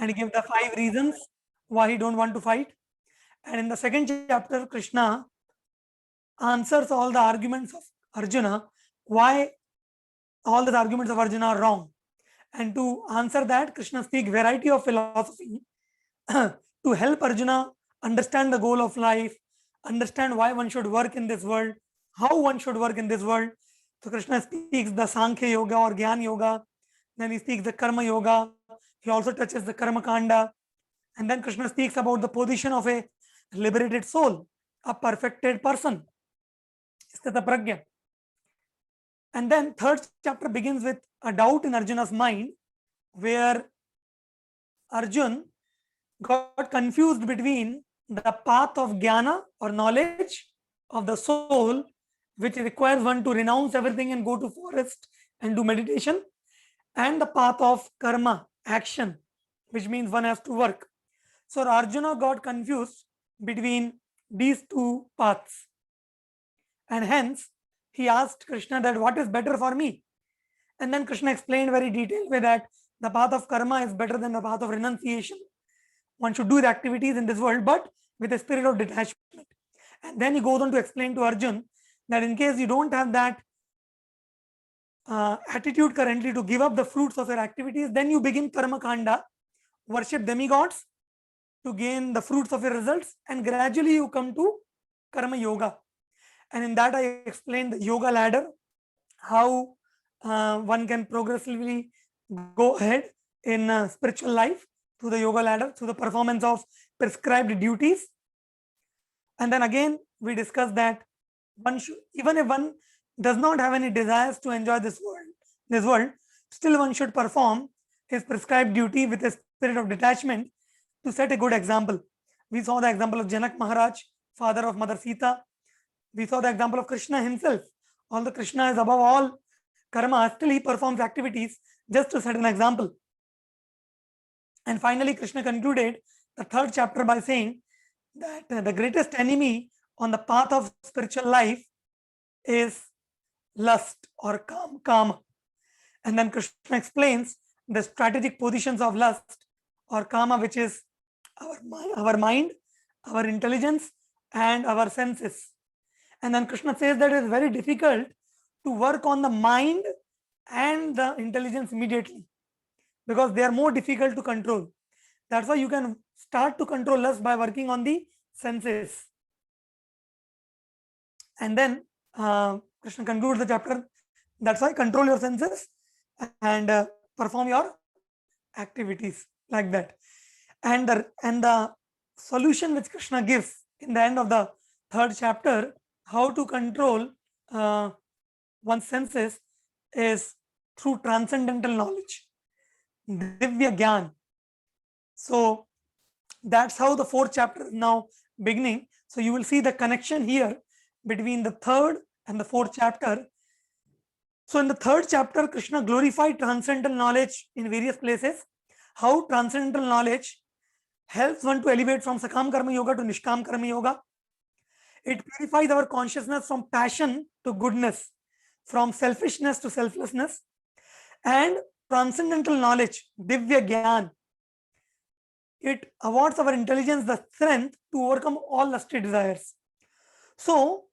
and he gives the 5 reasons why he don't want to fight. And in the second chapter, Krishna answers all the arguments of Arjuna, why all the arguments of Arjuna are wrong. And to answer that, Krishna speaks variety of philosophy to help Arjuna understand the goal of life, understand why one should work in this world, how one should work in this world. So Krishna speaks the Sankhya Yoga or Gyan Yoga, then he speaks the Karma Yoga, he also touches the Karma Kanda, and then Krishna speaks about the position of a liberated soul, a perfected person. Sthita Pragya. And then third chapter begins with a doubt in Arjuna's mind, where Arjun got confused between the path of jnana or knowledge of the soul, which requires one to renounce everything and go to forest and do meditation, and the path of karma, action, which means one has to work. So Arjuna got confused between these two paths, and hence he asked Krishna that what is better for me. And then Krishna explained very detailed way that the path of karma is better than the path of renunciation. One should do the activities in this world, but with a spirit of detachment. And then he goes on to explain to Arjun that in case you don't have that attitude currently to give up the fruits of your activities, then you begin karma kanda, worship demigods to gain the fruits of your results, and gradually you come to karma yoga. And in that I explained the yoga ladder, how one can progressively go ahead in spiritual life through the yoga ladder, through the performance of prescribed duties. And then again, we discussed that one should, even if one does not have any desires to enjoy this world, still one should perform his prescribed duty with a spirit of detachment to set a good example. We saw the example of Janak Maharaj, father of Mother Sita. We saw the example of Krishna himself. Although Krishna is above all karma, still he performs activities just to set an example. And finally, Krishna concluded the third chapter by saying that the greatest enemy on the path of spiritual life is lust or kama. And then Krishna explains the strategic positions of lust or kama, which is our mind, our intelligence, and our senses. And then Krishna says that it is very difficult to work on the mind and the intelligence immediately, because they are more difficult to control. That's why you can start to control lust by working on the senses. And then Krishna concludes the chapter. That's why control your senses and perform your activities like that. And the solution which Krishna gives in the end of the third chapter, how to control one's senses, is through transcendental knowledge, Divya Gyan. So that's how the fourth chapter is now beginning. So you will see the connection here between the third and the fourth chapter. So in the third chapter, Krishna glorified transcendental knowledge in various places. How transcendental knowledge helps one to elevate from Sakam Karma Yoga to Nishkam Karma Yoga. It purifies our consciousness from passion to goodness, from selfishness to selflessness. And transcendental knowledge, Divya Gyan, it awards our intelligence the strength to overcome all lusty desires. So,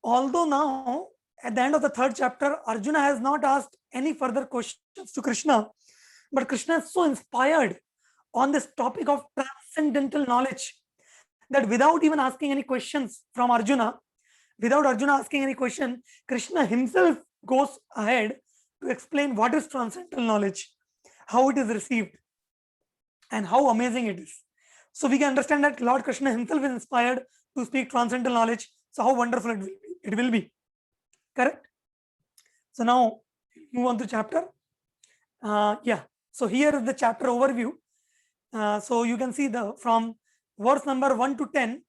although now at the end of the third chapter, Arjuna has not asked any further questions to Krishna, but Krishna is so inspired on this topic of transcendental knowledge that without even asking any questions from Arjuna, without Arjuna asking any question, Krishna himself goes ahead to explain what is transcendental knowledge, how it is received, and how amazing it is. So we can understand that Lord Krishna himself is inspired to speak transcendental knowledge. So how wonderful it will be. It will be. Correct? So now move on to chapter. Yeah. So here is the chapter overview. So you can see from verse number 1 to 10,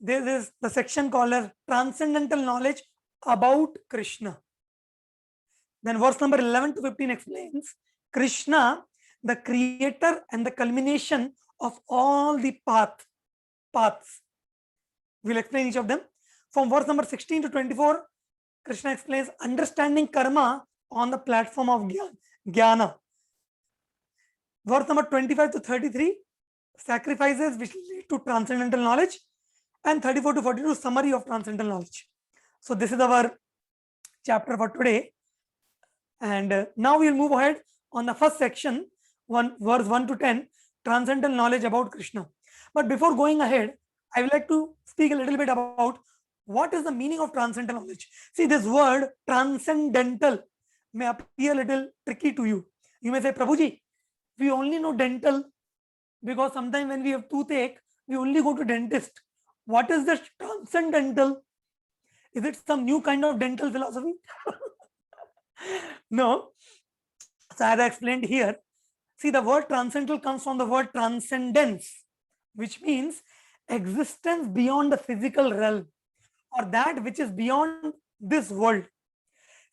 there is the section called as transcendental knowledge about Krishna. Then verse number 11 to 15 explains Krishna, the creator and the culmination of all the paths. We'll explain each of them. From verse number 16 to 24, Krishna explains understanding karma on the platform of jnana. verse number 25 to 33, sacrifices which lead to transcendental knowledge, and 34 to 42, summary of transcendental knowledge. So this is our chapter for today. And now we'll move ahead on the first section, verse 1 to 10, transcendental knowledge about Krishna. But before going ahead, I would like to speak a little bit about what is the meaning of transcendental knowledge. See, this word transcendental may appear a little tricky to you. You may say, Prabhuji, we only know dental because sometimes when we have toothache, we only go to dentist. What is this transcendental? Is it some new kind of dental philosophy? No. So as I explained here, see, the word transcendental comes from the word transcendence, which means existence beyond the physical realm, or that which is beyond this world.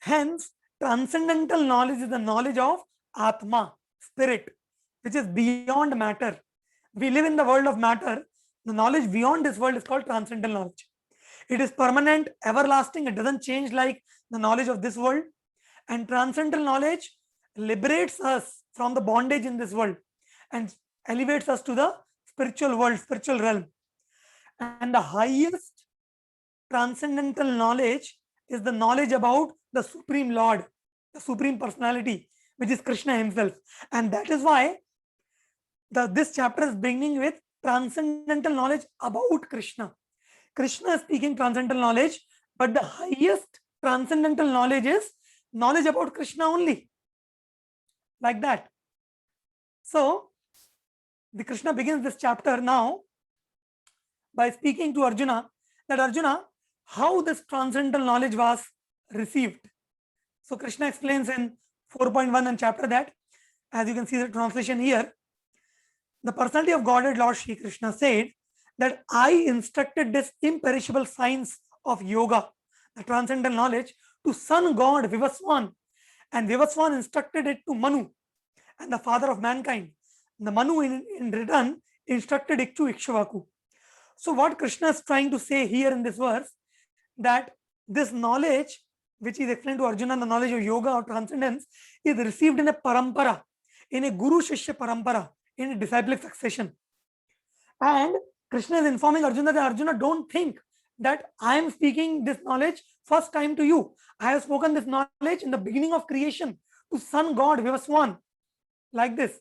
Hence, transcendental knowledge is the knowledge of Atma, spirit, which is beyond matter. We live in the world of matter. The knowledge beyond this world is called transcendental knowledge. It is permanent, everlasting. It doesn't change like the knowledge of this world. And transcendental knowledge liberates us from the bondage in this world and elevates us to the spiritual world, spiritual realm. And the highest transcendental knowledge is the knowledge about the Supreme Lord, the Supreme Personality, which is Krishna himself. And that is why this chapter is beginning with transcendental knowledge about Krishna. Krishna is speaking transcendental knowledge, but the highest transcendental knowledge is knowledge about Krishna only. Like that. So, the Krishna begins this chapter now by speaking to Arjuna, that Arjuna, how this transcendental knowledge was received. So Krishna explains in 4.1 in chapter that, as you can see the translation here, the personality of Godhead Lord Shri Krishna said that I instructed this imperishable science of yoga, the transcendental knowledge, to son God Vivaswan, and Vivaswan instructed it to Manu, and the father of mankind. The Manu in return instructed Ikshu Ikshvaku. So what Krishna is trying to say here in this verse, that this knowledge which is explained to Arjuna, the knowledge of yoga or transcendence, is received in a parampara, in a Guru Shishya parampara, in a disciplic succession. And Krishna is informing Arjuna that Arjuna, don't think that I am speaking this knowledge first time to you. I have spoken this knowledge in the beginning of creation to sun God Vivaswan, like this.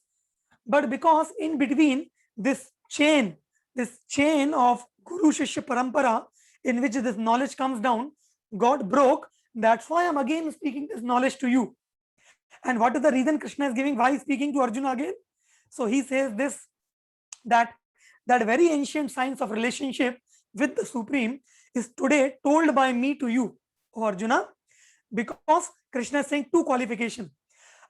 But because in between this chain of Guru Shishya parampara in which this knowledge comes down, God broke. That's why I'm again speaking this knowledge to you. And what is the reason Krishna is giving why he's speaking to Arjuna again? So he says this, that very ancient science of relationship with the Supreme is today told by me to you, O Arjuna, because Krishna is saying two qualifications.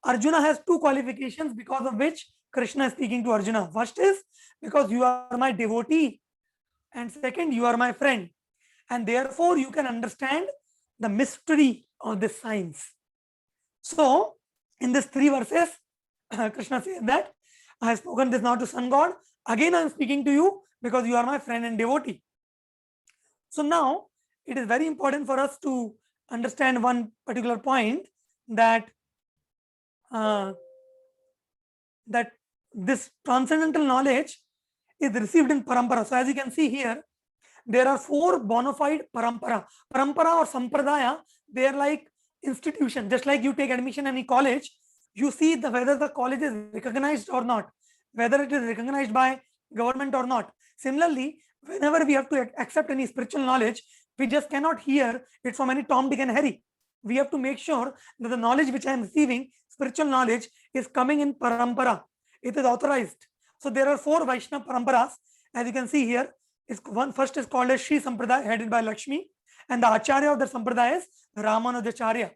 Arjuna has two qualifications because of which Krishna is speaking to Arjuna. First is because you are my devotee, and second, you are my friend, and therefore you can understand the mystery of this science. So in these three verses, Krishna says that I have spoken this now to Sun God. Again, I am speaking to you because you are my friend and devotee. So now it is very important for us to understand one particular point, that that this transcendental knowledge is received in parampara. So as you can see here, there are four bona fide parampara. Parampara or sampradaya, they are like institution. Just like you take admission in any college, you see whether the college is recognized or not, whether it is recognized by government or not. Similarly, whenever we have to accept any spiritual knowledge, we just cannot hear it from any Tom, Dick and Harry. We have to make sure that the knowledge which I am receiving, spiritual knowledge, is coming in parampara. It is authorized. So there are four Vaishnava paramparas. As you can see here, first is called as Sri Sampradaya, headed by Lakshmi, and the Acharya of the Sampradaya is Ramanujacharya.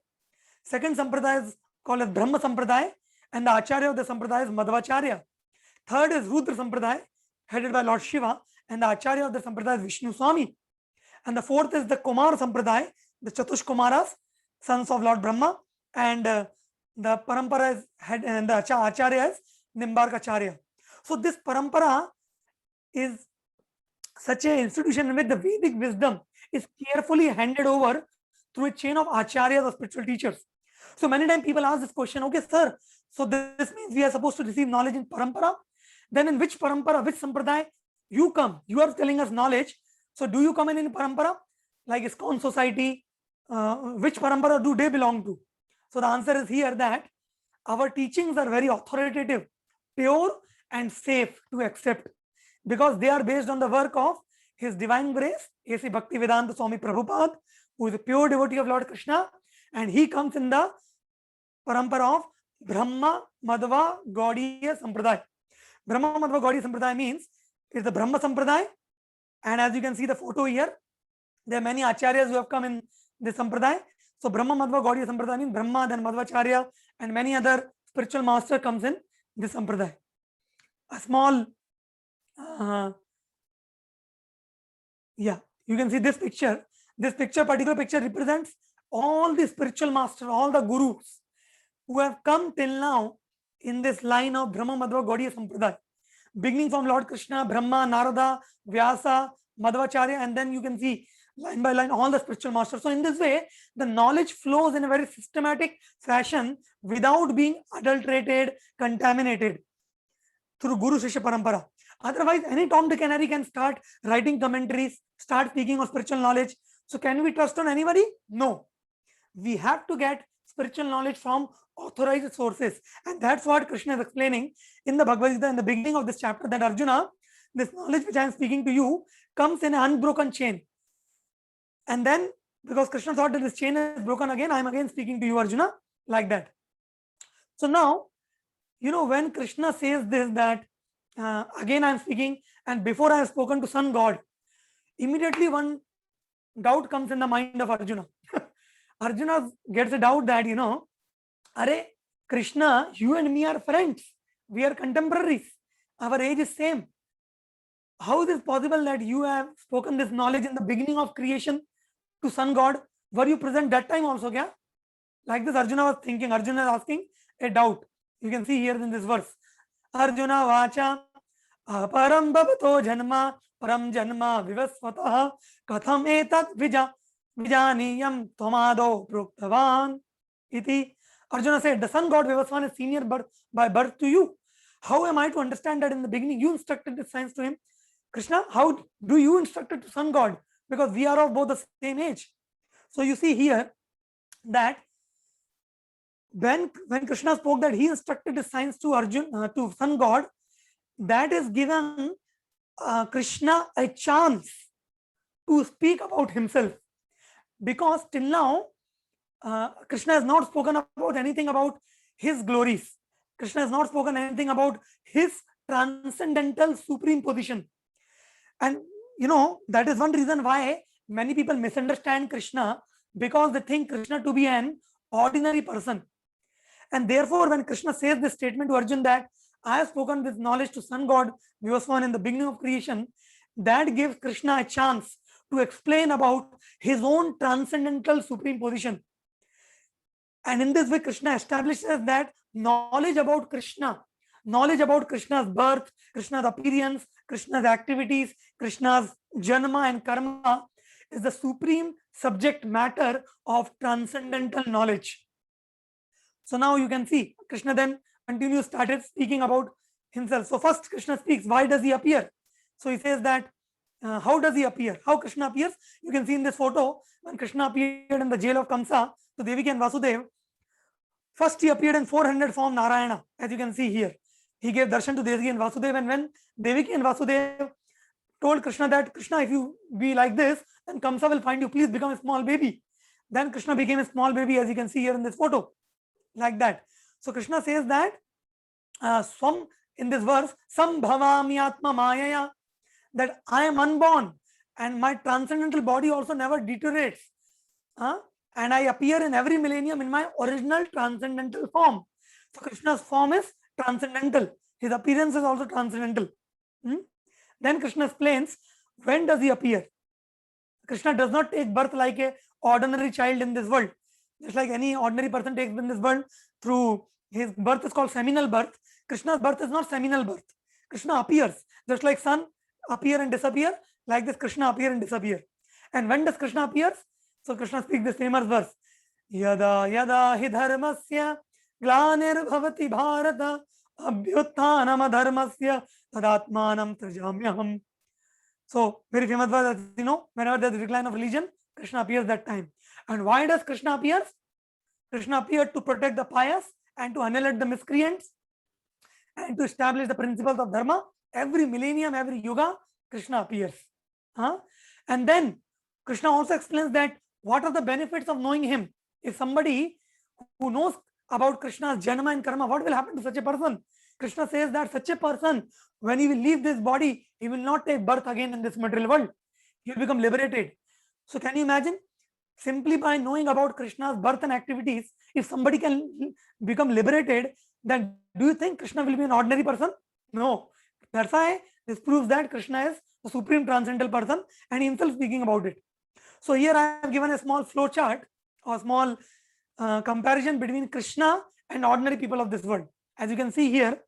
Second Sampradaya is called as Brahma Sampradaya, and the Acharya of the Sampradaya is Madhvacharya. Third is Rudra Sampradaya, headed by Lord Shiva, and the Acharya of the Sampradaya is Vishnu Swami. And the fourth is the Kumar Sampradaya, the Chatush Kumaras, sons of Lord Brahma, and the parampara is head, and the Acharya is Nimbarkacharya. So this parampara is such an institution in which the Vedic wisdom is carefully handed over through a chain of acharyas or spiritual teachers. So many times people ask this question, okay, sir, So this means we are supposed to receive knowledge in parampara. Then in which parampara, which sampradaya you come? You are telling us knowledge. So do you come in parampara? Like ISKCON society, which parampara do they belong to? So the answer is here that our teachings are very authoritative, pure and safe to accept, because they are based on the work of His Divine Grace, A.C. Bhaktivedanta Swami Prabhupada, who is a pure devotee of Lord Krishna, and he comes in the parampara of Brahma Madhva Gaudiya Sampradaya. Brahma Madhva Gaudiya Sampradaya means it's the Brahma Sampradaya, and as you can see the photo here, there are many acharyas who have come in this sampradaya. So Brahma Madhva Gaudiya Sampradaya means Brahma, then Madhvacharya, and many other spiritual master comes in this sampradaya. A small, you can see this picture. This particular picture represents all the spiritual masters, all the gurus who have come till now in this line of Brahma Madhva Gaudiya Sampradaya, beginning from Lord Krishna, Brahma, Narada, Vyasa, Madhvacharya, and then you can see line by line all the spiritual masters. So in this way, the knowledge flows in a very systematic fashion without being adulterated, contaminated through Guru Shishya Parampara. Otherwise, any Tom, Dick and Harry can start writing commentaries, start speaking of spiritual knowledge. So can we trust on anybody? No. We have to get spiritual knowledge from authorized sources. And that's what Krishna is explaining in the Bhagavad Gita in the beginning of this chapter, that Arjuna, this knowledge which I am speaking to you comes in an unbroken chain. And then, because Krishna thought that this chain is broken again, I am again speaking to you, Arjuna, like that. So now, when Krishna says this, that again I am speaking, and before I have spoken to Sun God, immediately one doubt comes in the mind of Arjuna. Arjuna gets a doubt that, Are Krishna, you and me are friends. We are contemporaries. Our age is same. How is it possible that you have spoken this knowledge in the beginning of creation to Sun God? Were you present that time also? Kya? Like this, Arjuna was thinking. Arjuna is asking a doubt. You can see here in this verse. Arjuna vacha param bhavato janma param janma vivasvatah katham etat vijaniyam tomado proktavan iti. Arjuna said, the Sun God Vivasvan is senior by birth to you. How am I to understand that in the beginning you instructed this science to him? Krishna, how do you instruct it to Sun God? Because we are of both the same age. So you see here that when Krishna spoke that he instructed his science to Arjuna, to Sun God, that is given Krishna a chance to speak about himself. Because till now, Krishna has not spoken about anything about his glories. Krishna has not spoken anything about his transcendental supreme position. And that is one reason why many people misunderstand Krishna, because they think Krishna to be an ordinary person. And therefore, when Krishna says this statement to Arjuna that I have spoken this knowledge to Sun God Vivasvan in the beginning of creation, that gives Krishna a chance to explain about his own transcendental supreme position. And in this way, Krishna establishes that knowledge about Krishna, knowledge about Krishna's birth, Krishna's appearance, Krishna's activities, Krishna's janma and karma is the supreme subject matter of transcendental knowledge. So now you can see Krishna then started speaking about himself. So first Krishna speaks, why does he appear? So he says that how does he appear? How Krishna appears? You can see in this photo, when Krishna appeared in the jail of Kamsa to Devaki and Vasudev, first he appeared in 400 form Narayana, as you can see here. He gave darshan to Devaki and Vasudev, and when Devaki and Vasudev told Krishna that, Krishna, if you be like this, then Kamsa will find you, please become a small baby. Then Krishna became a small baby, as you can see here in this photo, like that. So Krishna says that in this verse, Sambhavami Atma Mayaya, that I am unborn and my transcendental body also never deteriorates. And I appear in every millennium in my original transcendental form. So Krishna's form is transcendental. His appearance is also transcendental. Then Krishna explains, when does he appear? Krishna does not take birth like an ordinary child in this world. Just like any ordinary person takes in this world, through his birth is called seminal birth. Krishna's birth is not seminal birth. Krishna appears. Just like sun appear and disappear, like this Krishna appear and disappear. And when does Krishna appear? So Krishna speaks this famous verse. Yada yada hi dharmasya ग्लानिर्भवति Bharat अभ्युत्थानम धर्मस्य तदात्मानं सृजाम्यहम्. So very famous verse, you know, whenever there's a decline of religion, Krishna appears that time. And why does Krishna appear? Krishna appeared to protect the pious and to annihilate the miscreants and to establish the principles of dharma. Every millennium, every yuga, Krishna appears. And then Krishna also explains that what are the benefits of knowing him. If somebody who knows about Krishna's janma and karma, what will happen to such a person? Krishna says that such a person, when he will leave this body, he will not take birth again in this material world. He will become liberated. So can you imagine? Simply by knowing about Krishna's birth and activities, if somebody can become liberated, then do you think Krishna will be an ordinary person? No. That's why this proves that Krishna is the supreme transcendental person and himself speaking about it. So here I have given a small flow chart or small comparison between Krishna and ordinary people of this world. As you can see here,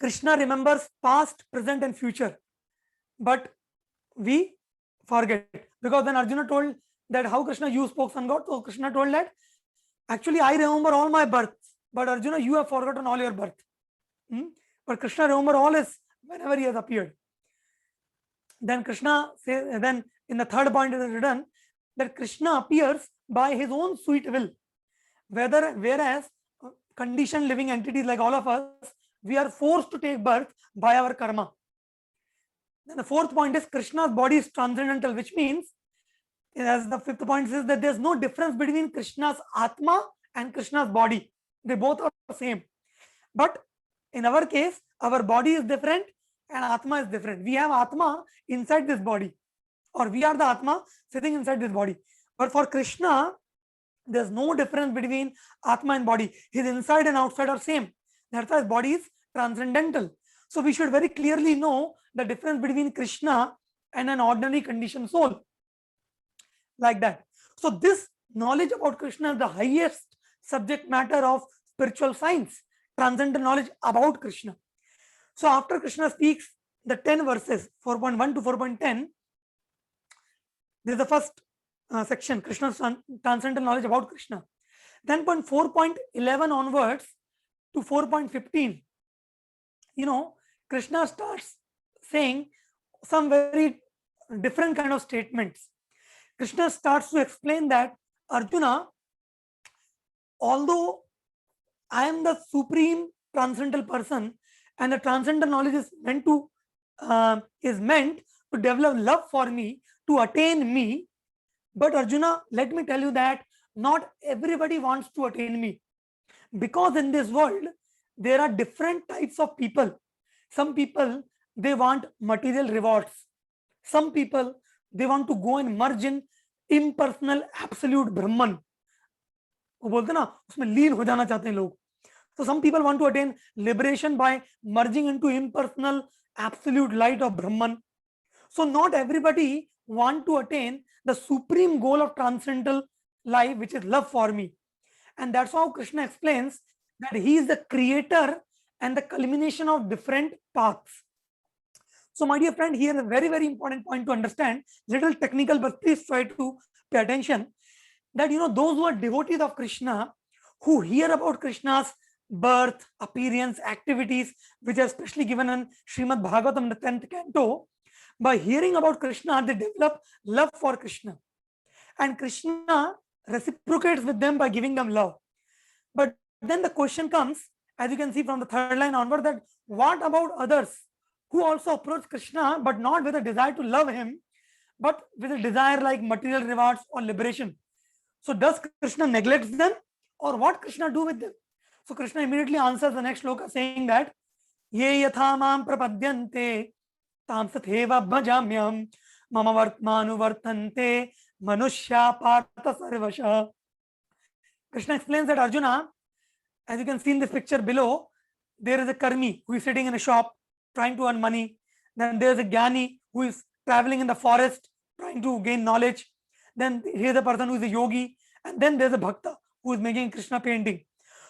Krishna remembers past, present and future, but we forget, because then Arjuna told that how Krishna you spoke sun god. So Krishna told that actually I remember all my births, but Arjuna you have forgotten all your birth. But Krishna remember all his whenever he has appeared. Then Krishna says, then in the third point it is written that Krishna appears by his own sweet will, whereas conditioned living entities like all of us, we are forced to take birth by our karma. Then the fourth point is Krishna's body is transcendental, which means, as the fifth point says, that there's no difference between Krishna's Atma and Krishna's body. They both are the same. But in our case, our body is different and Atma is different. We have Atma inside this body, or we are the Atma sitting inside this body. But for Krishna, there's no difference between Atma and body. His inside and outside are same. That's why his body is transcendental. So we should very clearly know the difference between Krishna and an ordinary conditioned soul. Like that. So this knowledge about Krishna is the highest subject matter of spiritual science, transcendental knowledge about Krishna. So after Krishna speaks the 10 verses, 4.1 to 4.10, this is the first section, Krishna's transcendental knowledge about Krishna. Then point 4.11 onwards to 4.15, you know, Krishna starts saying some very different kind of statements. Krishna starts to explain that Arjuna, although I am the supreme transcendental person and the transcendental knowledge is meant to develop love for me, to attain me, but Arjuna, let me tell you that not everybody wants to attain me, because in this world there are different types of people. Some people, they want material rewards. Some people, they want to go and merge in impersonal absolute Brahman. वो बोलते ना उसमें लीन हो जाना चाहते हैं लोग. So some people want to attain liberation by merging into impersonal absolute light of Brahman. So not everybody want to attain the supreme goal of transcendental life, which is love for me. And that's how Krishna explains that he is the creator and the culmination of different paths. So my dear friend, here is a very, very important point to understand, little technical, but please try to pay attention, that you know, those who are devotees of Krishna, who hear about Krishna's birth, appearance, activities, which are specially given in Srimad Bhagavatam, the 10th canto, by hearing about Krishna, they develop love for Krishna. And Krishna reciprocates with them by giving them love. But then the question comes, as you can see from the third line onward, that what about others who also approach Krishna, but not with a desire to love him, but with a desire like material rewards or liberation? So does Krishna neglect them, or what Krishna do with them? So Krishna immediately answers the next shloka saying that ye yatha mam prapadyante tam satheva bhajamyam mama vartmanu vartante manushya partha sarvasha. Krishna explains that Arjuna, as you can see in this picture below, there is a karmi who is sitting in a shop trying to earn money. Then there is a jnani who is traveling in the forest trying to gain knowledge. Then here is a person who is a yogi, and then there is a bhakta who is making Krishna painting.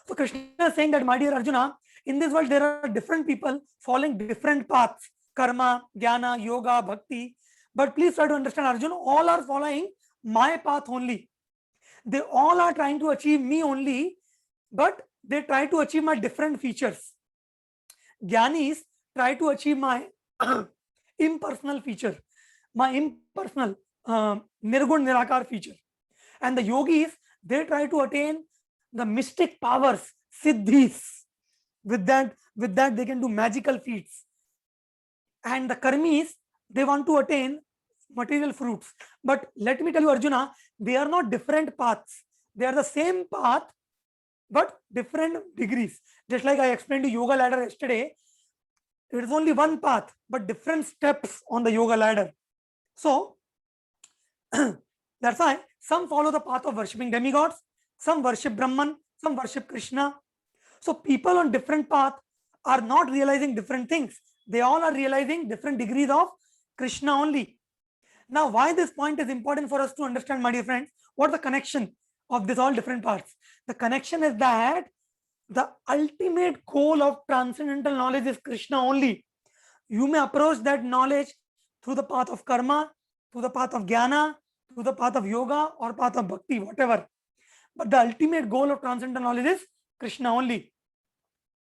So Krishna is saying that, my dear Arjuna, in this world there are different people following different paths, karma, jnana, yoga, bhakti. But please try to understand, Arjuna, all are following my path only. They all are trying to achieve me only, but they try to achieve my different features. Jnanis try to achieve my impersonal feature, my impersonal nirgun nirakar feature. And the yogis, they try to attain the mystic powers, siddhis. With that they can do magical feats. And the karmis, they want to attain material fruits. But let me tell you, Arjuna, they are not different paths. They are the same path, but different degrees. Just like I explained to yoga ladder yesterday, it is only one path, but different steps on the yoga ladder. So that's why some follow the path of worshipping demigods, some worship Brahman, some worship Krishna. So people on different path are not realizing different things. They all are realizing different degrees of Krishna only. Now, why this point is important for us to understand, my dear friends, what the connection of these all different parts? The connection is that the ultimate goal of transcendental knowledge is Krishna only. You may approach that knowledge through the path of karma, through the path of jnana, through the path of yoga or path of bhakti, whatever. But the ultimate goal of transcendental knowledge is Krishna only.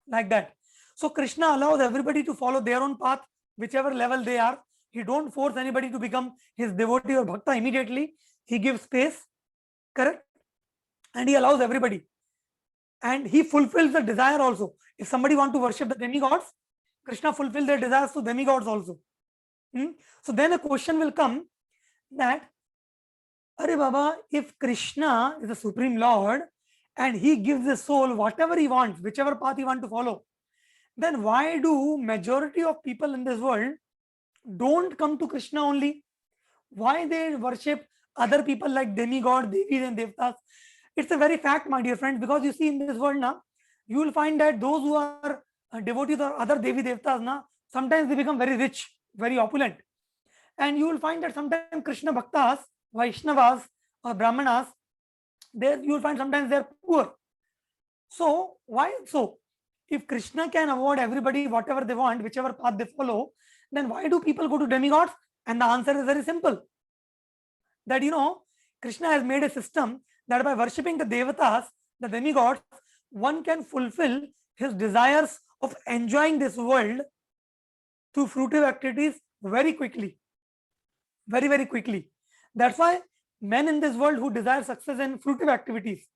Like that. So Krishna allows everybody to follow their own path, whichever level they are. He don't force anybody to become his devotee or bhakta immediately. He gives space, correct? And he allows everybody. And he fulfills the desire also. If somebody want to worship the demigods, Krishna fulfills their desires to demigods also. So then a question will come that, Are Baba, if Krishna is the Supreme Lord and he gives the soul whatever he wants, whichever path he wants to follow, then why do majority of people in this world don't come to Krishna only? Why they worship other people like demigod, devis and devtas? It's a very fact, my dear friends, because you see in this world now, you will find that those who are devotees or other devi devtas now, sometimes they become very rich, very opulent. And you will find that sometimes Krishna bhaktas, Vaishnavas or Brahmanas, there you will find sometimes they are poor. So why so? If Krishna can award everybody whatever they want, whichever path they follow, then why do people go to demigods? And the answer is very simple. That Krishna has made a system that by worshipping the devatas, the demigods, one can fulfill his desires of enjoying this world through fruitive activities very quickly. Very, very quickly. That's why men in this world who desire success in fruitive activities,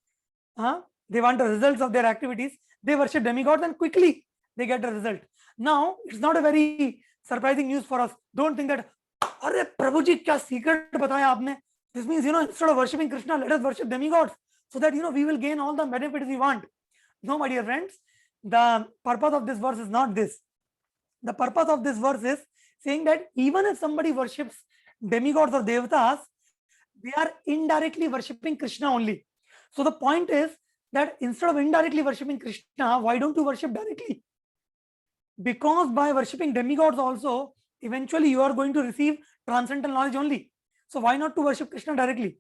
they want the results of their activities, they worship demigods and quickly they get the result. Now, it's not a very surprising news for us. Don't think that, Arre Prabhuji, kya secret bataya aapne? This means, instead of worshipping Krishna, let us worship demigods so that, we will gain all the benefits we want. No, my dear friends, the purpose of this verse is not this. The purpose of this verse is saying that even if somebody worships demigods or devatas, they are indirectly worshipping Krishna only. So the point is that instead of indirectly worshipping Krishna, why don't you worship directly? Because by worshipping demigods also, eventually you are going to receive transcendental knowledge only. So why not to worship Krishna directly?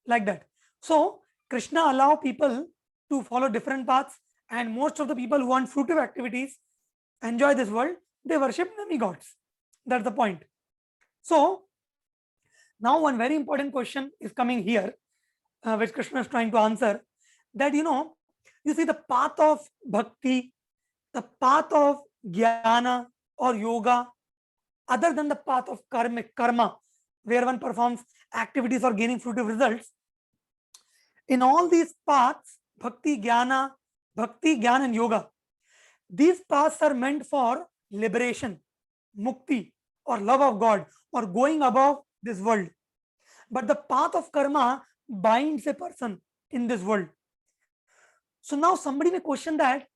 Like that. So Krishna allow people to follow different paths, and most of the people who want fruitive activities, enjoy this world, they worship demigods. That's the point. So now one very important question is coming here, which Krishna is trying to answer, that you see the path of bhakti, the path of jnana or yoga, other than the path of karma, where one performs activities or gaining fruitive results. In all these paths, bhakti, jnana and yoga, these paths are meant for liberation, mukti, or love of God, or going above this world. But the path of karma binds a person in this world. So now somebody may question that,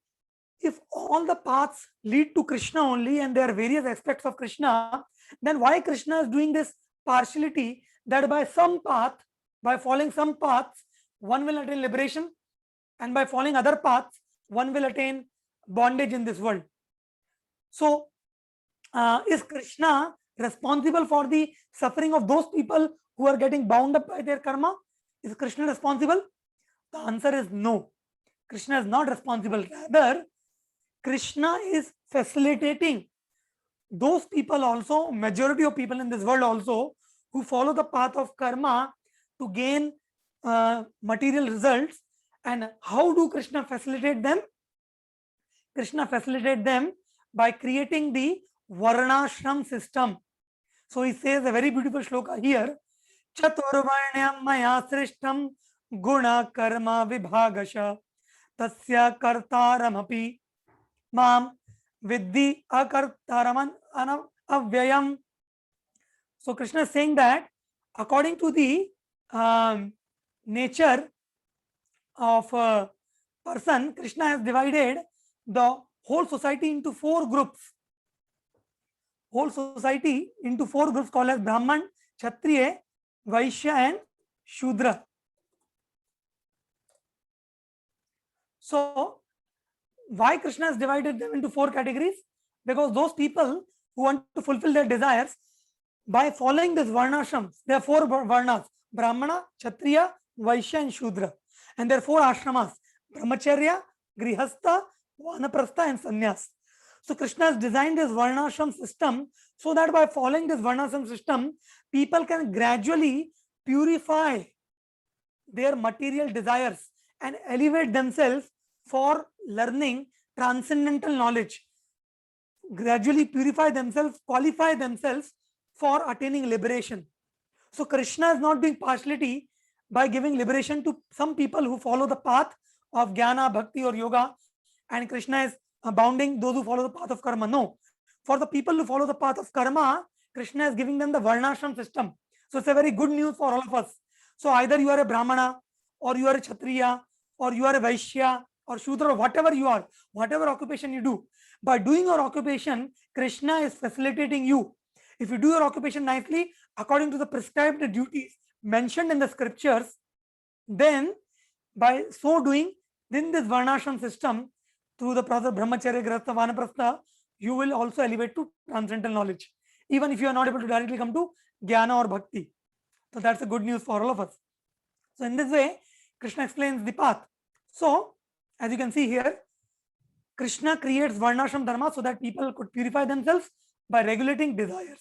if all the paths lead to Krishna only and there are various aspects of Krishna, then why Krishna is doing this partiality that by some path, by following some paths, one will attain liberation, and by following other paths, one will attain bondage in this world. So is Krishna responsible for the suffering of those people who are getting bound up by their karma? Is Krishna responsible? The answer is no. Krishna is not responsible. Rather, Krishna is facilitating those people also, majority of people in this world also, who follow the path of karma to gain material results, And how do Krishna facilitate them? Krishna facilitate them by creating the Varnashram system. So he says a very beautiful shloka here. Chaturvarnyam maya srishtam guna karma vibhagasha tasya kartaramapi mam vidhi akartaraman avyayam. So Krishna is saying that according to the nature of a person, Krishna has divided the whole society into 4 groups. Whole society into 4 groups called as Brahman, Kshatriya, Vaishya and Shudra. So why Krishna has divided them into 4 categories? Because those people who want to fulfill their desires by following this varnashrams, there are 4 varnas: Brahmana, Kshatriya, Vaishya and Shudra. And there are 4 ashramas: Brahmacharya, Grihastha, Vanaprastha and Sannyas. So Krishna has designed this varnashram system so that by following this varnashram system, people can gradually purify their material desires and elevate themselves for learning transcendental knowledge. Gradually purify themselves, qualify themselves for attaining liberation. So Krishna is not doing partiality by giving liberation to some people who follow the path of jnana, bhakti or yoga, and Krishna is bounding those who follow the path of karma. No. For the people who follow the path of karma, Krishna is giving them the varnashram system. So it's a very good news for all of us. So either you are a Brahmana, or you are a Kshatriya, or you are a Vaishya, or Shudra, or whatever you are, whatever occupation you do. By doing your occupation, Krishna is facilitating you. If you do your occupation nicely, according to the prescribed duties mentioned in the scriptures, then by so doing, then this varnashram system, through the process of brahmacharya, grihastha, vanaprastha, you will also elevate to transcendental knowledge, even if you are not able to directly come to jnana or bhakti. So that's a good news for all of us. So in this way, Krishna explains the path. So as you can see here, Krishna creates varnashram dharma so that people could purify themselves by regulating desires.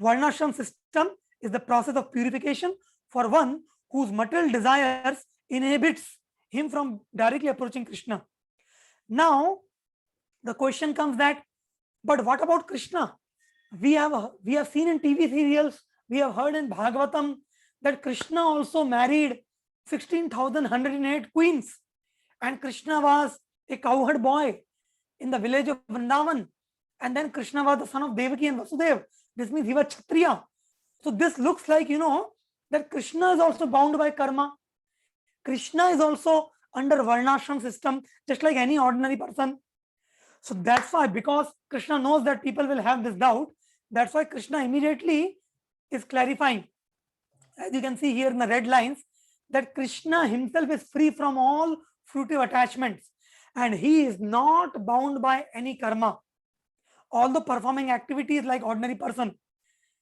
Varnashram system is the process of purification for one whose material desires inhibits him from directly approaching Krishna. Now, the question comes that, but what about Krishna? We have seen in TV serials, we have heard in Bhagavatam that Krishna also married 16,108 queens, and Krishna was a cowherd boy in the village of Vrindavan, and then Krishna was the son of Devaki and Vasudev. This means he was Kshatriya. So this looks like, that Krishna is also bound by karma. Krishna is also under varnashram system, just like any ordinary person. So that's why, because Krishna knows that people will have this doubt, that's why Krishna immediately is clarifying. As you can see here in the red lines, that Krishna himself is free from all fruitive attachments and he is not bound by any karma, although performing activities like ordinary person.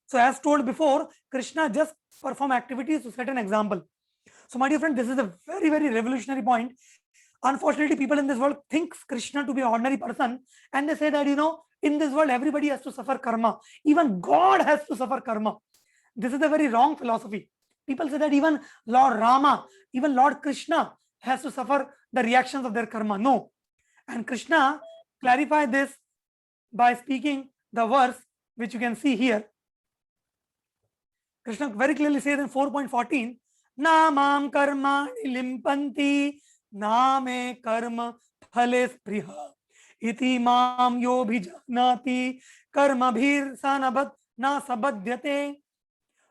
So as told before, Krishna just perform activities to set an example. So my dear friend, this is a very, very revolutionary point. Unfortunately, people in this world think Krishna to be an ordinary person, and they say that, in this world, everybody has to suffer karma. Even God has to suffer karma. This is a very wrong philosophy. People say that even Lord Rama, even Lord Krishna has to suffer the reactions of their karma. No. And Krishna clarified this by speaking the verse which you can see here. Krishna very clearly says in 4.14, Namam karma limpanti name karma phale spriha iti mam yo bhijanati karma bhir sanabad na sabadhyate.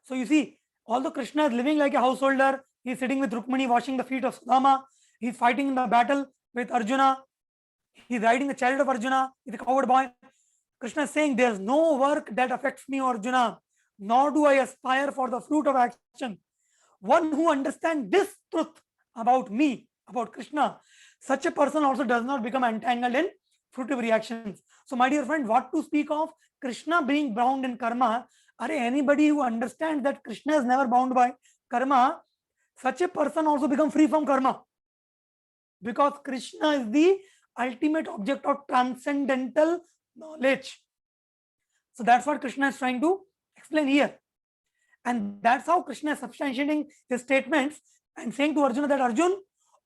So you see, although Krishna is living like a householder, he is sitting with Rukmani washing the feet of Sudama, he is fighting in the battle with Arjuna, he is riding the chariot of Arjuna, he is a coward boy. Krishna is saying there is no work that affects me, Arjuna, nor do I aspire for the fruit of action. One who understands this truth about me, about Krishna, such a person also does not become entangled in fruitive reactions. So my dear friend, what to speak of Krishna being bound in karma? Are anybody who understands that Krishna is never bound by karma, such a person also becomes free from karma, because Krishna is the ultimate object of transcendental knowledge. So that's what Krishna is trying to explain here. And that's how Krishna is substantiating his statements and saying to Arjuna that, Arjun,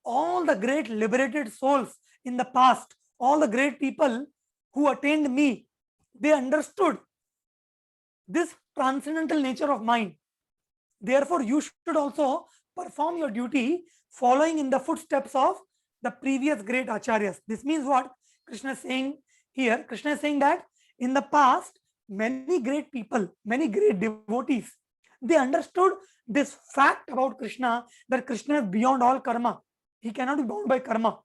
all the great liberated souls in the past, all the great people who attained me, they understood this transcendental nature of mind. Therefore, you should also perform your duty following in the footsteps of the previous great acharyas. This means what Krishna is saying here? Krishna is saying that in the past, many great people, many great devotees, they understood this fact about Krishna, that Krishna is beyond all karma. He cannot be bound by karma.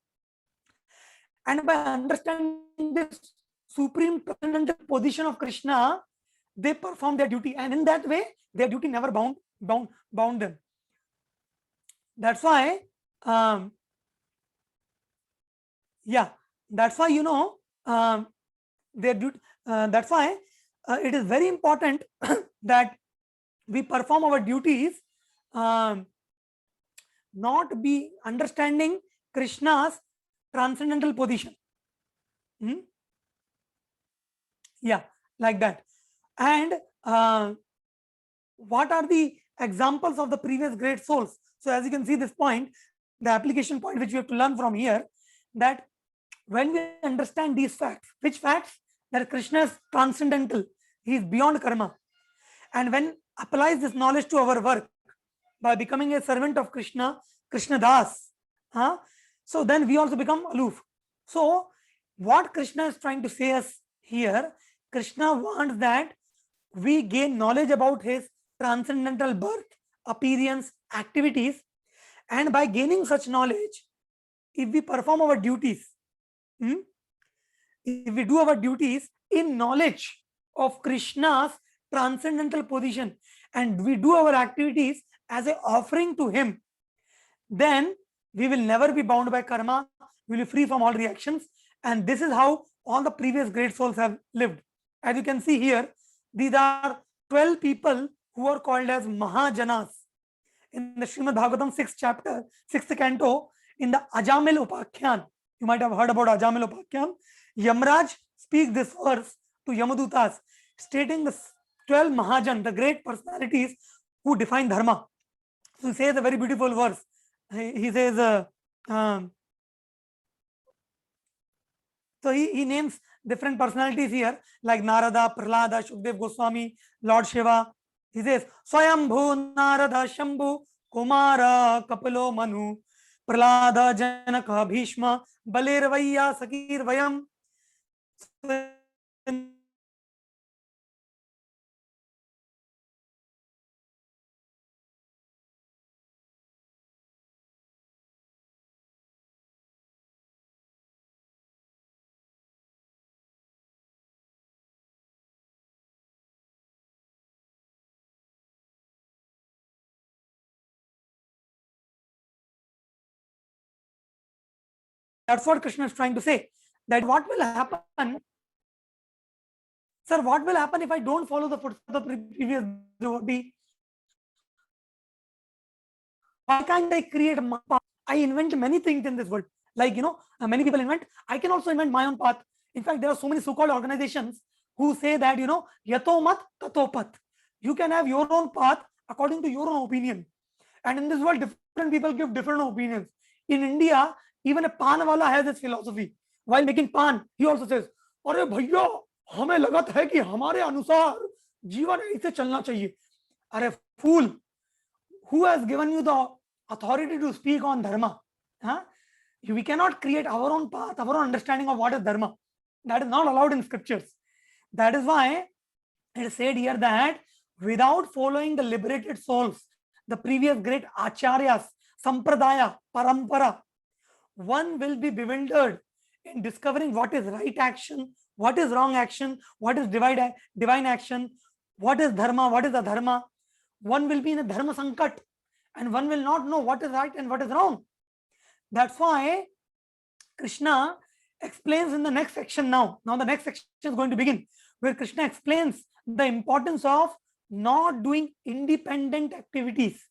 And by understanding this supreme transcendental position of Krishna, they perform their duty, and in that way, their duty never bound them. That's why, yeah, that's why their duty. That's why it is very important that we perform our duties, not be understanding Krishna's transcendental position. Yeah, like that. And what are the examples of the previous great souls? So as you can see this point, the application point which we have to learn from here, that when we understand these facts, which facts? That Krishna is transcendental, he is beyond karma. And when applies this knowledge to our work by becoming a servant of Krishna, Krishna Das, so then we also become aloof. So what Krishna is trying to say us here, Krishna wants that we gain knowledge about his transcendental birth, appearance, activities, and by gaining such knowledge, if we perform our duties, if we do our duties in knowledge of Krishna's transcendental position, and we do our activities as an offering to him, then we will never be bound by karma, we will be free from all reactions. And this is how all the previous great souls have lived. As you can see here, these are 12 people who are called as Mahajanas. In the Srimad Bhagavatam 6th chapter, 6th canto, in the Ajamil Upakhyan, you might have heard about Ajamil Upakhyan, Yamraj speaks this verse to Yamadutas, stating the 12 Mahajan, the great personalities who define Dharma. So he says a very beautiful verse. He says, so he names different personalities here, like Narada, Prahlada, Shukdev Goswami, Lord Shiva. He says, Swayambhu, Narada, Shambhu, Kumara, Kapilo, Manu, Prahlada, Janaka, Bhishma, Balervaya, Sakir, Vayam. That's what Krishna is trying to say. That what will happen, sir, what will happen if I don't follow the footsteps of the previous devotee? Why can't I create my path? I invent many things in this world. Like, many people invent. I can also invent my own path. In fact, there are so many so-called organizations who say that, yato mat tato path. You can have your own path according to your own opinion. And in this world, different people give different opinions. In India, even a pan wala has this philosophy. While making pan, he also says, "Arey bhaiya, हमें लगत है कि हमारे अनुसार जीवन ऐसे चलना चाहिए." Arey fool, who has given you the authority to speak on dharma? We cannot create our own path, our own understanding of what is dharma. That is not allowed in scriptures. That is why it is said here that without following the liberated souls, the previous great acharyas, sampradaya, parampara, one will be bewildered in discovering what is right action, what is wrong action, what is divine action, what is dharma, what is adharma. One will be in a dharma sankat, and one will not know what is right and what is wrong. That's why Krishna explains in the next section now. Now the next section is going to begin, where Krishna explains the importance of not doing independent activities.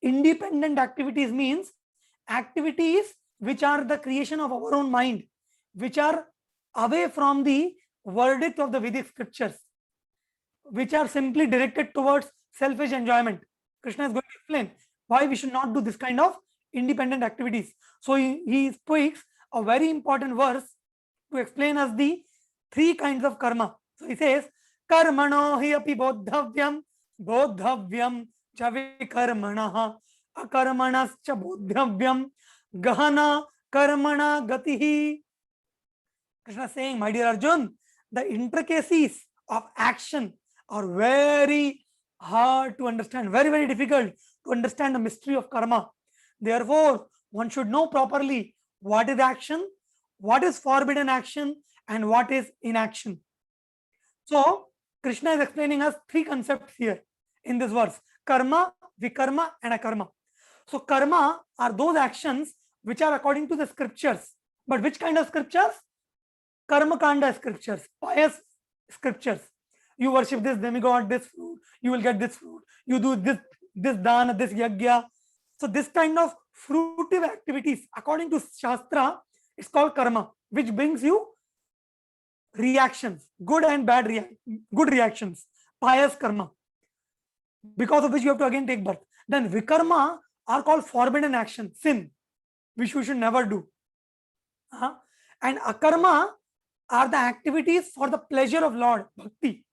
Independent activities means activities which are the creation of our own mind, which are away from the verdict of the Vedic scriptures, which are simply directed towards selfish enjoyment. Krishna is going to explain why we should not do this kind of independent activities. So he speaks a very important verse to explain us the three kinds of karma. So he says, Karmano hi api bodhavyam, bodhavyam cha vikarmanah, akarmanas cha bodhavyam, gahana karmana gatihi. Krishna is saying, my dear Arjun, the intricacies of action are very hard to understand, very, very difficult to understand the mystery of karma. Therefore, one should know properly what is action, what is forbidden action, and what is inaction. So, Krishna is explaining us three concepts here in this verse: karma, vikarma, and akarma. So, karma are those actions which are according to the scriptures. But which kind of scriptures? Karma kanda scriptures, pious scriptures. You worship this demigod, this fruit, you will get this fruit. You do this dana, this yagya. So this kind of fruitive activities, according to Shastra, it's called karma, which brings you reactions, good and bad good reactions, pious karma, because of which you have to again take birth. Then vikarma are called forbidden action, sin, which we should never do. And akarma are the activities for the pleasure of Lord, bhakti.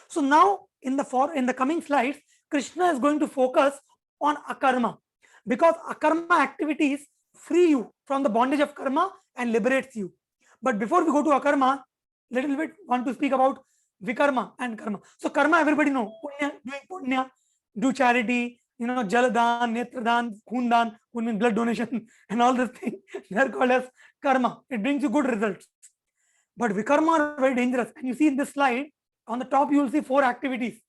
So now in the coming slides, Krishna is going to focus on akarma, because akarma activities free you from the bondage of karma and liberates you. But before we go to akarma, little bit want to speak about vikarma and karma. So karma, everybody know, punya, doing punya, do charity, jaladan, netradan, khundan, means blood donation, and all this thing. They are called as karma. It brings you good results. But vikarma are very dangerous. And you see in this slide, on the top, you will see 4 activities.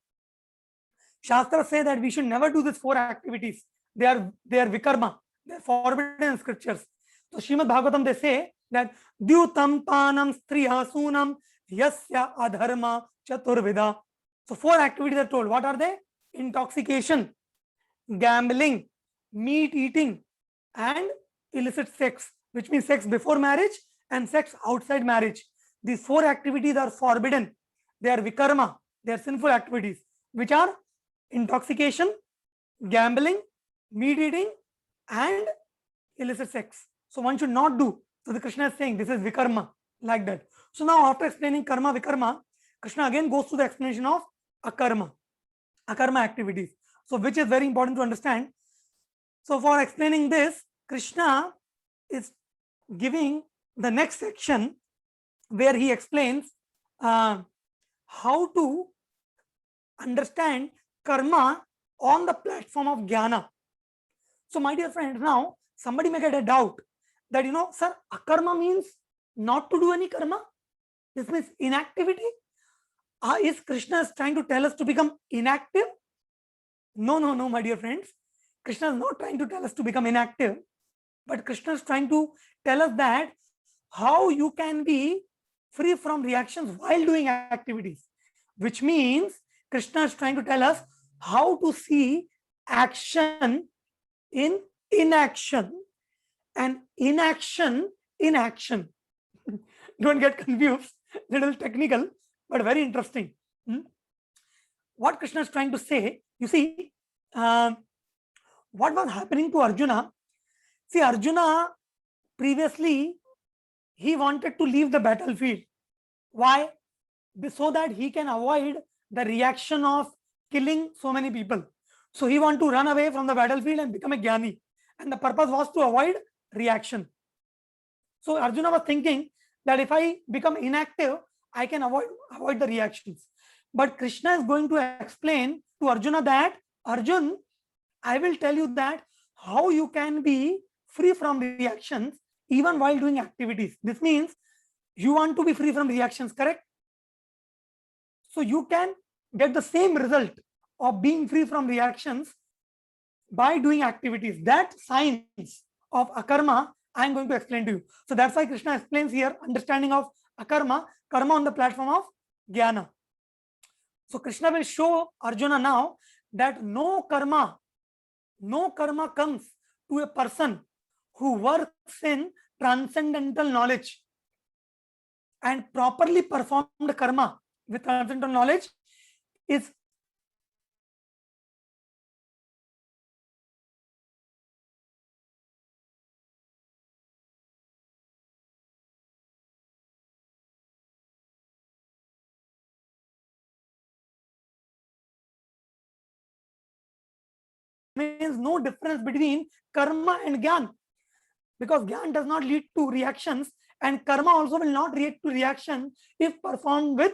Shastra say that we should never do these 4 activities. They are vikarma. They are forbidden in scriptures. So Srimad Bhagavatam, they say that dyutam panam striyasunam yasya adharma chaturvida. So 4 activities are told. What are they? Intoxication, gambling, meat eating, and illicit sex, which means sex before marriage and sex outside marriage. These 4 activities are forbidden. They are vikarma. They are sinful activities, which are intoxication, gambling, meat eating, and illicit sex. So one should not do. So the Krishna is saying this is vikarma, like that. So now after explaining karma, vikarma, Krishna again goes to the explanation of akarma activities. So which is very important to understand. So for explaining this, Krishna is giving the next section where he explains how to understand karma on the platform of jnana. So my dear friends, now somebody may get a doubt that, sir, akarma means not to do any karma. This means inactivity. Is Krishna trying to tell us to become inactive? No, my dear friends. Krishna is not trying to tell us to become inactive, but Krishna is trying to tell us that how you can be free from reactions while doing activities, which means Krishna is trying to tell us how to see action in inaction and inaction in action. Don't get confused, little technical, but very interesting. What Krishna is trying to say, you see, what was happening to Arjuna? See, Arjuna previously, he wanted to leave the battlefield. Why? So that he can avoid the reaction of killing so many people. So he wanted to run away from the battlefield and become a jnani. And the purpose was to avoid reaction. So Arjuna was thinking that if I become inactive, I can avoid the reactions. But Krishna is going to explain to Arjuna that, Arjun, I will tell you that how you can be free from reactions even while doing activities. This means you want to be free from reactions, correct? So you can get the same result of being free from reactions by doing activities. That science of akarma, I am going to explain to you. So that's why Krishna explains here understanding of akarma, karma on the platform of jnana. So Krishna will show Arjuna now that no karma comes to a person who works in transcendental knowledge and properly performed karma with transcendental knowledge is remains no difference between karma and gyan, because gyan does not lead to reactions, and karma also will not react to reaction if performed with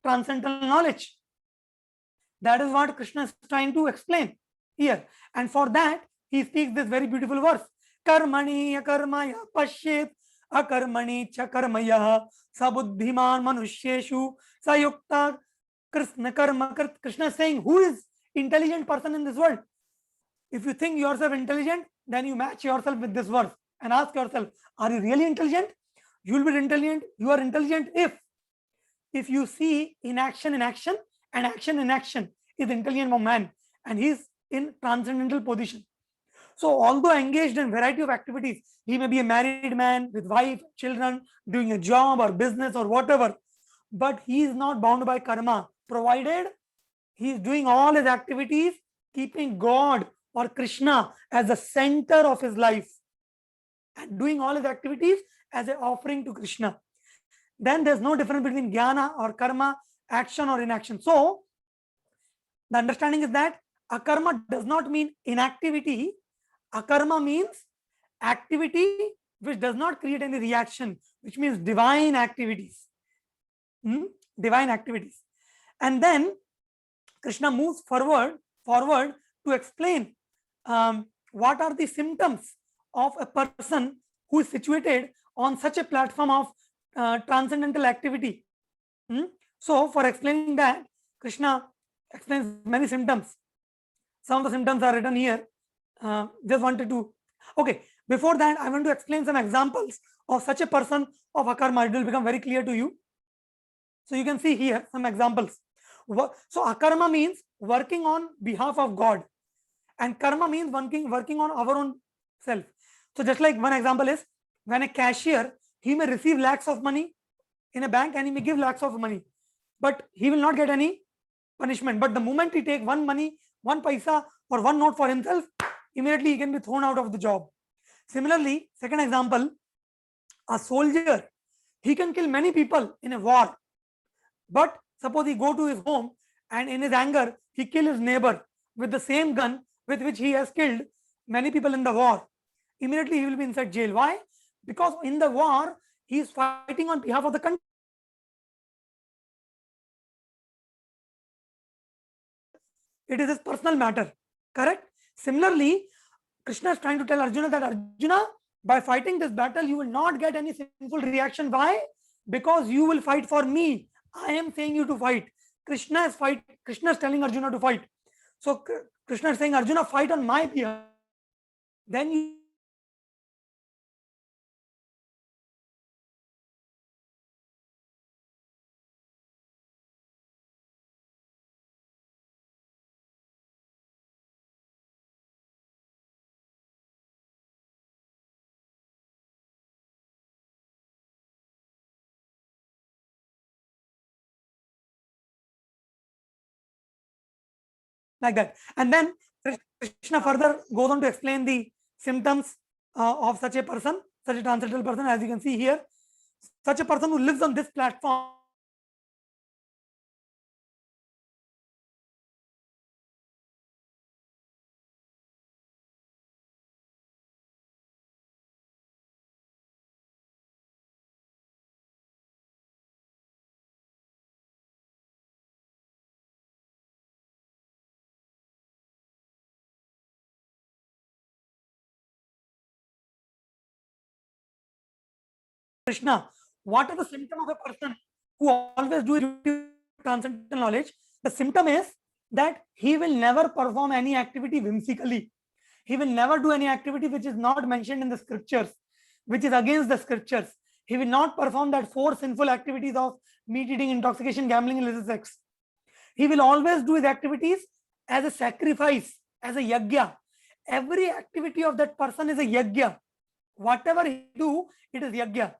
transcendental knowledge. That is what Krishna is trying to explain here. And for that, he speaks this very beautiful verse. Karmani akarmaya pashyet akarmani cha karmaya sabuddhiman manusyeshu sayukta krishna karma. Krishna is saying, who is intelligent person in this world? If you think yourself intelligent, then you match yourself with this verse and ask yourself, are you really intelligent? You will be intelligent. You are intelligent if you see inaction in action, and action in action is intelligent of man, and he is in transcendental position. So although engaged in variety of activities, he may be a married man with wife, children, doing a job or business or whatever, but he is not bound by karma, provided he is doing all his activities keeping God or Krishna as the center of his life, and doing all his activities as an offering to Krishna. Then there's no difference between jnana or karma, action or inaction. So the understanding is that akarma does not mean inactivity. Akarma means activity which does not create any reaction, which means divine activities. Divine activities. And then Krishna moves forward to explain what are the symptoms of a person who is situated on such a platform of transcendental activity. So for explaining that, Krishna explains many symptoms. Some of the symptoms are written here. Just wanted to, okay, before that I want to explain some examples of such a person of akarma. It will become very clear to you. So you can see here some examples. So akarma means working on behalf of God, and karma means working on our own self. So just like one example is, when a cashier, he may receive lakhs of money in a bank and he may give lakhs of money, but he will not get any punishment. But the moment he take one paisa or one note for himself, immediately he can be thrown out of the job. Similarly, second example, a soldier, he can kill many people in a war, but suppose he go to his home and in his anger he kill his neighbor with the same gun with which he has killed many people in the war. Immediately he will be inside jail. Why? Because in the war he is fighting on behalf of the country. It is his personal matter. Correct? Similarly, Krishna is trying to tell Arjuna that Arjuna, by fighting this battle, you will not get any sinful reaction. Why? Because you will fight for me. I am saying you to fight. Krishna is telling Arjuna to fight. So Krishna is saying, Arjuna, fight on my behalf. Then you like that. And then Krishna further goes on to explain the symptoms of such a person, such a transcendental person. As you can see here, such a person who lives on this platform Krishna, what are the symptom of a person who always do transcendental knowledge? The symptom is that he will never perform any activity whimsically. He will never do any activity which is not mentioned in the scriptures, which is against the scriptures. He will not perform that 4 sinful activities of meat eating, intoxication, gambling, and illicit sex. He will always do his activities as a sacrifice, as a yajna. Every activity of that person is a yajna. Whatever he do, it is yajna.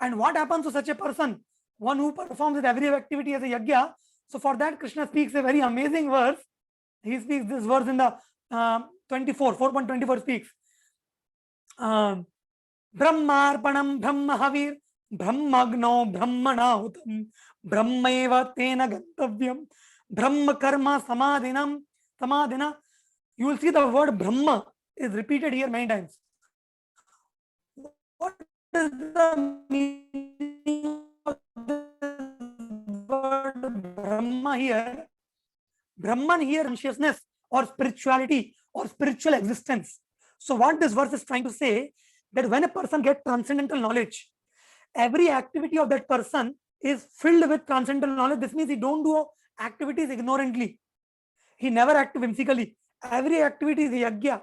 And what happens to such a person? One who performs with every activity as a yajna. So for that, Krishna speaks a very amazing verse. He speaks this verse in the 4.24 speaks. Brahmarpanam Brahmahavir Brahmagno Brahmanahutam Brahmaeva Tena Gantavyam Brahma Karma Samadhinam Samadhina you will see the word Brahma is repeated here many times. What is the meaning of this word Brahma here? Brahman here, consciousness or spirituality or spiritual existence. So what this verse is trying to say, that when a person gets transcendental knowledge, every activity of that person is filled with transcendental knowledge. This means he don't do activities ignorantly. He never act whimsically. Every activity is yagya,